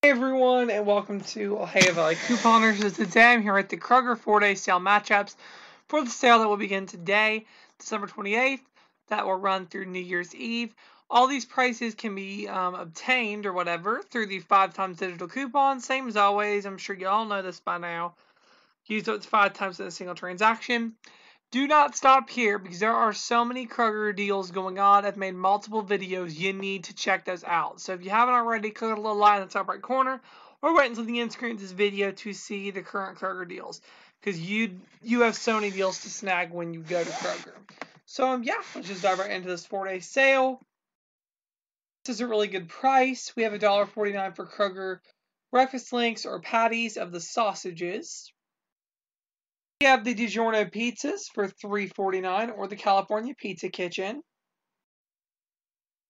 Hey everyone, and welcome to Hey Valley Couponers. So today I'm here at the Kroger 4-day sale matchups for the sale that will begin today, December 28th. That will run through New Year's Eve. All these prices can be obtained or whatever through the 5x digital coupon. Same as always, I'm sure you all know this by now. Use those 5 times in a single transaction. Do not stop here because there are so many Kroger deals going on. I've made multiple videos. You need to check those out. So if you haven't already, click on the little line in the top right corner or wait until the end screen of this video to see the current Kroger deals because you have so many deals to snag when you go to Kroger. So yeah, let's just dive right into this 4-day sale. This is a really good price. We have $1.49 for Kroger breakfast links or patties of the sausages. We have the DiGiorno pizzas for $3.49 or the California Pizza Kitchen.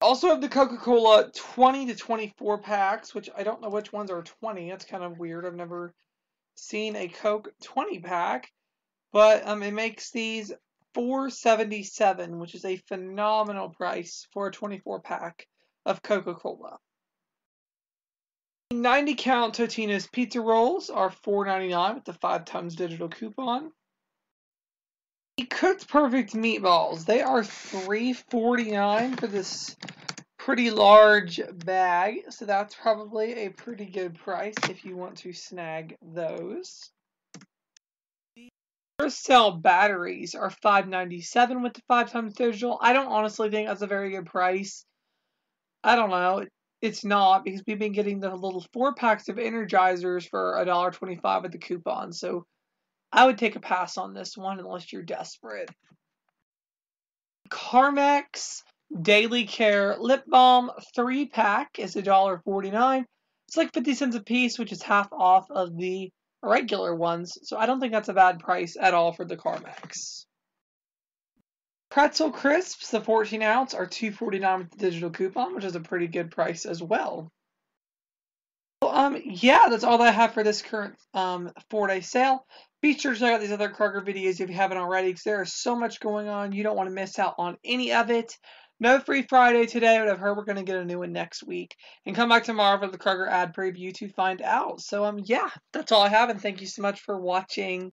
Also have the Coca Cola 20 to 24 packs, which I don't know which ones are 20. That's kind of weird. I've never seen a Coke 20 pack, but it makes these $4.77, which is a phenomenal price for a 24 pack of Coca Cola. 90 count Totino's pizza rolls are $4.99 with the 5x digital coupon. The Cooked Perfect meatballs, they are $3.49 for this pretty large bag, so that's probably a pretty good price if you want to snag those. Cell batteries are $5.97 with the 5x digital. I don't honestly think that's a very good price. I don't know. It's not because we've been getting the little 4 packs of Energizers for $1.25 with the coupon, so I would take a pass on this one unless you're desperate. Carmex Daily Care Lip Balm 3-pack is $1.49. It's like 50 cents a piece, which is half off of the regular ones, so I don't think that's a bad price at all for the Carmex. Pretzel Crisps, the 14-ounce, are $2.49 with the digital coupon, which is a pretty good price as well. Yeah, that's all that I have for this current 4-day sale. Be sure to check out these other Kroger videos if you haven't already, because there is so much going on. You don't want to miss out on any of it. No free Friday today, but I've heard we're going to get a new one next week. And come back tomorrow for the Kroger ad preview to find out. So, yeah, that's all I have, and thank you so much for watching.